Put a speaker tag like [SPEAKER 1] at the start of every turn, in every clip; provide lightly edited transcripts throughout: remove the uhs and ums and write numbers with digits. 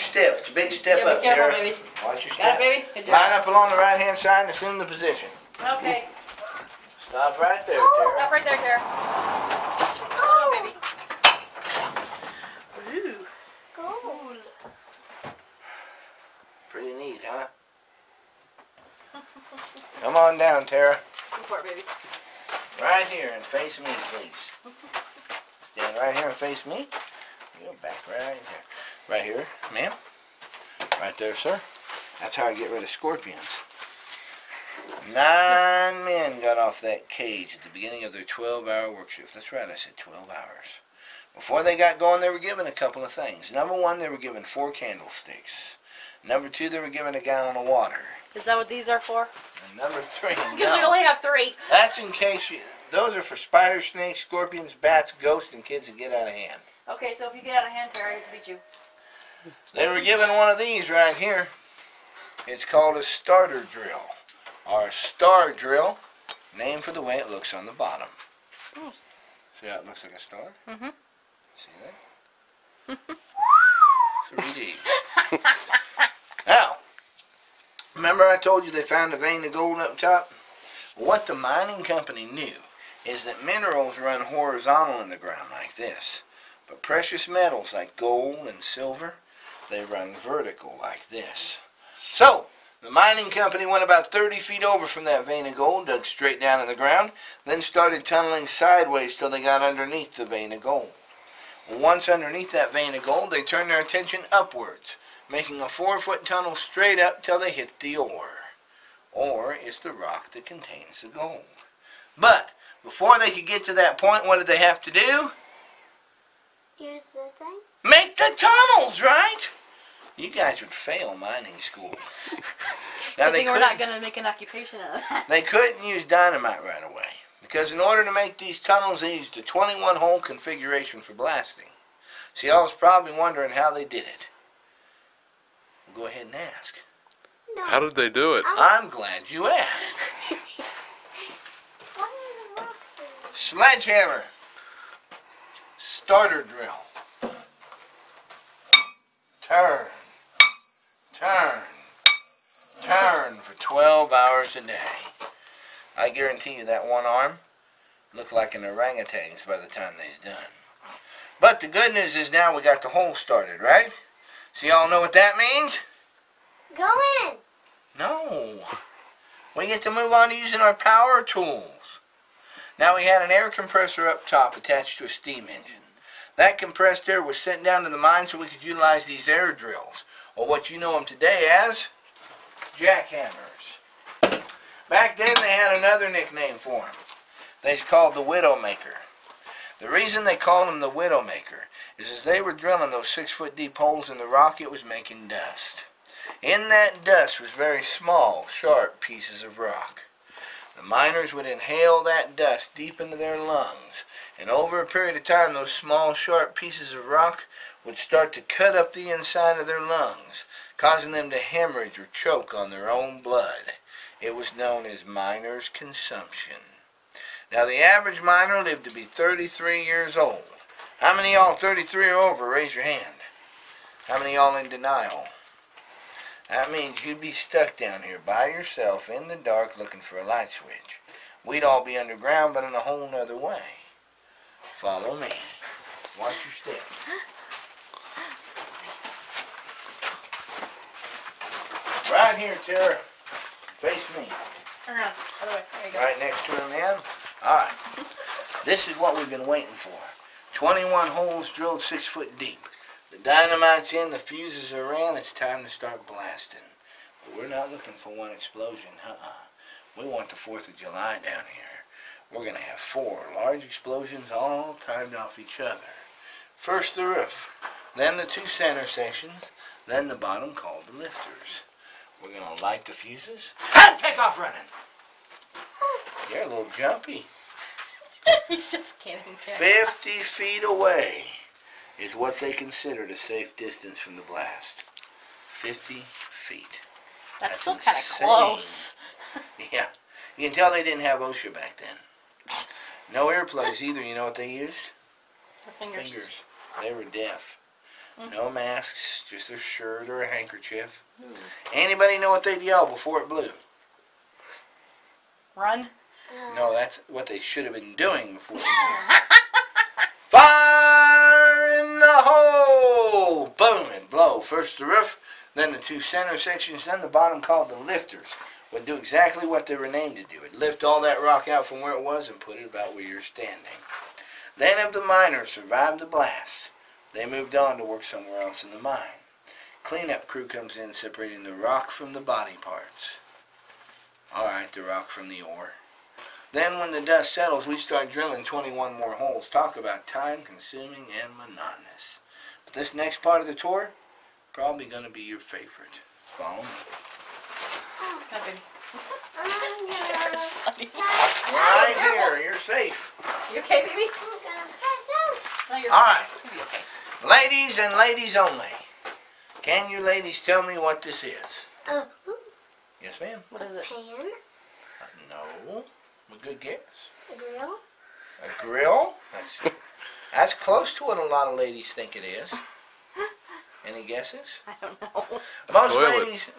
[SPEAKER 1] step. It's a big step up,
[SPEAKER 2] be careful,
[SPEAKER 1] Tara.
[SPEAKER 2] baby.
[SPEAKER 1] Watch your step.
[SPEAKER 2] Got it, baby? Good job.
[SPEAKER 1] Line up along the right-hand side and assume the position.
[SPEAKER 2] Okay.
[SPEAKER 1] Stop right there, Tara.
[SPEAKER 2] Stop right there, Tara. Go, baby. Ooh. Cool.
[SPEAKER 1] Pretty neat, huh? Come on down, Tara.
[SPEAKER 2] Go for it, baby.
[SPEAKER 1] Right here and face me, please. Stand right here and face me. Go back right there. Right here, ma'am. Right there, sir. That's how I get rid of scorpions. 9 men got off that cage at the beginning of their 12-hour work shift. That's right, I said 12 hours. Before they got going, they were given a couple of things. Number 1, they were given 4 candlesticks. Number 2, they were given a gallon of water.
[SPEAKER 2] Is that what these are for?
[SPEAKER 1] And number 3,
[SPEAKER 2] Because we only have 3.
[SPEAKER 1] That's in case those are for spiders, snakes, scorpions, bats, ghosts, and kids that get out of hand.
[SPEAKER 2] Okay, so if you get out of hand, Tara, I have to beat you.
[SPEAKER 1] They were given one of these right here. It's called a starter drill, or a star drill, named for the way it looks on the bottom.
[SPEAKER 2] Mm.
[SPEAKER 1] See how it looks like a star?
[SPEAKER 2] Mm-hmm.
[SPEAKER 1] See that? 3D. Now, remember I told you they found a vein of gold up top? What the mining company knew is that minerals run horizontal in the ground like this, but precious metals like gold and silver, they run vertical like this. So, the mining company went about 30 feet over from that vein of gold, dug straight down in the ground, then started tunneling sideways till they got underneath the vein of gold. Once underneath that vein of gold, they turned their attention upwards, making a 4-foot tunnel straight up till they hit the ore. Ore is the rock that contains the gold. But, before they could get to that point, what did they have to do?
[SPEAKER 3] Use the thing?
[SPEAKER 1] Make the tunnels, right? You guys would fail mining school.
[SPEAKER 2] I think we're not going to make an occupation out of that.
[SPEAKER 1] They couldn't use dynamite right away, because in order to make these tunnels, they used a 21-hole configuration for blasting. So y'all was probably wondering how they did it. Well, go ahead and ask.
[SPEAKER 3] No.
[SPEAKER 4] How did they do it?
[SPEAKER 1] I'm glad you asked.
[SPEAKER 3] What are the rocks in?
[SPEAKER 1] Sledgehammer. Starter drill. Turn. Turn. Turn for 12 hours a day. I guarantee you that one arm looked like an orangutan's by the time they's done. But the good news is now we got the hole started, right? So y'all know what that means?
[SPEAKER 3] Go in.
[SPEAKER 1] No. We get to move on to using our power tools. Now we had an air compressor up top attached to a steam engine. That compressed air was sent down to the mine so we could utilize these air drills, or what you know them today as jackhammers. Back then they had another nickname for them. They's called the Widowmaker. The reason they called them the Widowmaker is as they were drilling those 6-foot deep holes in the rock, it was making dust. In that dust was very small, sharp pieces of rock. The miners would inhale that dust deep into their lungs, and over a period of time, those small, sharp pieces of rock would start to cut up the inside of their lungs, causing them to hemorrhage or choke on their own blood. It was known as miner's consumption. Now, the average miner lived to be 33 years old. How many of y'all 33 or over? Raise your hand. How many of y'all in denial? That means you'd be stuck down here by yourself in the dark looking for a light switch. We'd all be underground, but in a whole nother way. Follow me. Watch your step. Right here, Tara. Face me.
[SPEAKER 2] Turn around. Other way. There you go.
[SPEAKER 1] Right next to her, man. Alright. This is what we've been waiting for. 21 holes drilled 6 foot deep. The dynamite's in, the fuses are in, it's time to start blasting. But we're not looking for one explosion, We want the 4th of July down here. We're going to have 4 large explosions all timed off each other. First the roof, then the 2 center sections, then the bottom called the lifters. We're going to light the fuses and take off running. You're a little jumpy.
[SPEAKER 2] He's just kidding.
[SPEAKER 1] 50 feet away is what they considered a safe distance from the blast. 50 feet.
[SPEAKER 2] That's still kind of
[SPEAKER 1] insane.
[SPEAKER 2] close.
[SPEAKER 1] Yeah. You can tell they didn't have OSHA back then. No earplugs either. You know what they used?
[SPEAKER 2] Her fingers.
[SPEAKER 1] They were deaf. No masks, just a shirt or a handkerchief. Anybody know what they'd yell before it blew?
[SPEAKER 2] Run.
[SPEAKER 1] No, that's what they should have been doing before it blew. Fire in the hole! Boom, and blow. First the roof, then the two center sections, then the bottom called the lifters. Would do exactly what they were named to do. It'd lift all that rock out from where it was and put it about where you're standing. Then if the miners survived the blast, they moved on to work somewhere else in the mine. Cleanup crew comes in separating the rock from the body parts. Alright, the rock from the ore. Then when the dust settles, we start drilling 21 more holes. Talk about time-consuming and monotonous. But this next part of the tour, probably going to be your favorite. Follow me.
[SPEAKER 2] Come baby.
[SPEAKER 3] That's
[SPEAKER 2] funny.
[SPEAKER 1] Right here, you're safe.
[SPEAKER 2] You okay, baby?
[SPEAKER 3] I'm gonna pass out.
[SPEAKER 2] No, you're
[SPEAKER 1] Alright.
[SPEAKER 2] You'll be okay.
[SPEAKER 1] Ladies and ladies only. Can you ladies tell me what this is? Yes, ma'am.
[SPEAKER 2] What is it?
[SPEAKER 3] Pan,
[SPEAKER 1] No. A good guess.
[SPEAKER 3] a grill,
[SPEAKER 1] A grill? That's close to what a lot of ladies think it is. Any guesses?
[SPEAKER 2] I don't know.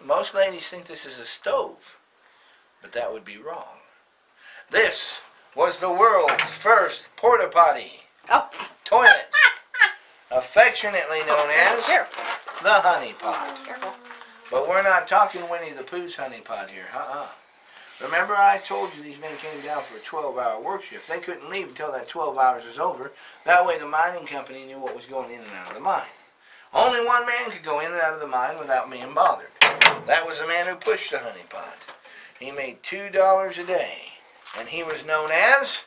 [SPEAKER 1] Most ladies think this is a stove, but that would be wrong. This was the world's first porta potty
[SPEAKER 2] Oh.
[SPEAKER 1] toilet, affectionately known as
[SPEAKER 2] Here.
[SPEAKER 1] the honey pot.
[SPEAKER 2] Careful.
[SPEAKER 1] But we're not talking Winnie the Pooh's honey pot here. Remember I told you these men came down for a 12-hour work shift. They couldn't leave until that 12 hours was over. That way the mining company knew what was going in and out of the mine. Only one man could go in and out of the mine without being bothered. That was the man who pushed the honey pot. He made $2 a day, and he was known as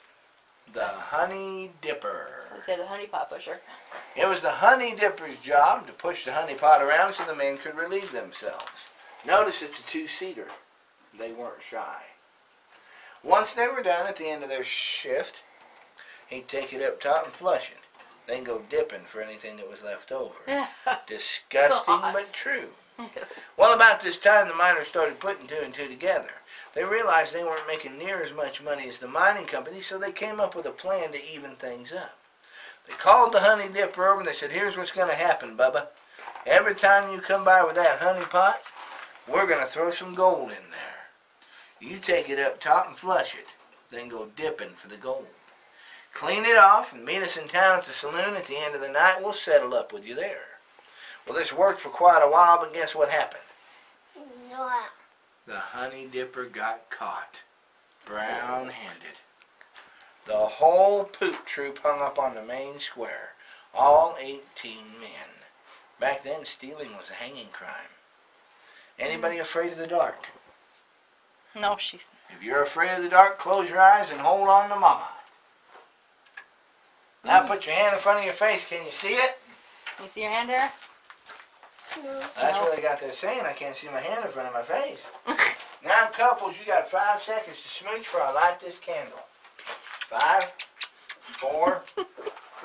[SPEAKER 1] the Honey Dipper.
[SPEAKER 2] Let's say the honey pot pusher.
[SPEAKER 1] It was the honey dipper's job to push the honey pot around so the men could relieve themselves. Notice it's a two-seater. They weren't shy. Once they were done at the end of their shift, he'd take it up top and flush it. Then go dipping for anything that was left over. Disgusting
[SPEAKER 2] God.
[SPEAKER 1] but true. Well, about this time the miners started putting two and two together. They realized they weren't making near as much money as the mining company, so they came up with a plan to even things up. They called the honey dipper over and they said, here's what's going to happen, Bubba. Every time you come by with that honey pot, we're going to throw some gold in there. You take it up top and flush it, then go dipping for the gold. Clean it off and meet us in town at the saloon at the end of the night. We'll settle up with you there. Well, this worked for quite a while, but guess what happened?
[SPEAKER 3] what?
[SPEAKER 1] The honey dipper got caught, brown-handed. The whole poop troop hung up on the main square, all 18 men. Back then, stealing was a hanging crime. Anybody afraid of the dark?
[SPEAKER 2] No, she's...
[SPEAKER 1] If you're afraid of the dark, close your eyes and hold on to Mama. Now put your hand in front of your face. Can you see it?
[SPEAKER 2] You see your hand there?
[SPEAKER 3] No.
[SPEAKER 1] That's where they got that saying, I can't see my hand in front of my face. Now, couples, you got 5 seconds to smooch before I light this candle. 5, 4,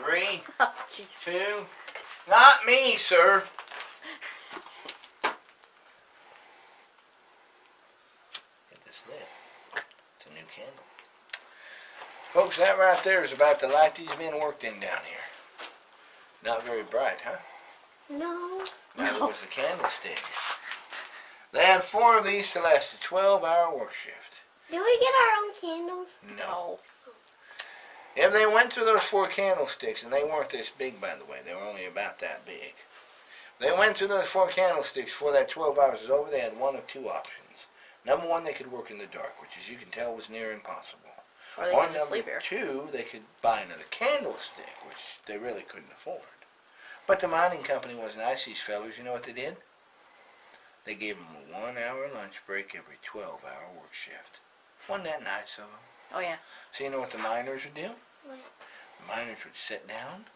[SPEAKER 1] 3,
[SPEAKER 2] Oh, jeez.
[SPEAKER 1] 2. Not me, sir. Get this lit. It's a new candle. Folks, that right there is about the light these men worked in down here. Not very bright, huh?
[SPEAKER 3] No.
[SPEAKER 1] Neither was the candlestick. They had 4 of these to last a 12-hour work shift.
[SPEAKER 3] Do we get our own candles?
[SPEAKER 1] No. If they went through those 4 candlesticks, and they weren't this big, by the way, they were only about that big. They went through those 4 candlesticks before that 12 hours was over. They had 1 of 2 options. Number 1, they could work in the dark, which, as you can tell, was near impossible.
[SPEAKER 2] Or they
[SPEAKER 1] Or
[SPEAKER 2] could just
[SPEAKER 1] number
[SPEAKER 2] sleep here.
[SPEAKER 1] 2, they could buy another candlestick, which they really couldn't afford. But the mining company was nice, these fellas. You know what they did? They gave them a 1-hour lunch break every 12-hour work shift. Wasn't that nice of them?
[SPEAKER 2] Oh, yeah.
[SPEAKER 1] So you know what the miners would do?
[SPEAKER 3] What?
[SPEAKER 1] The miners would sit down,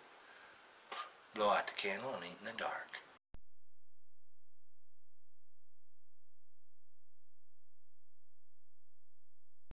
[SPEAKER 1] blow out the candle, and eat in the dark.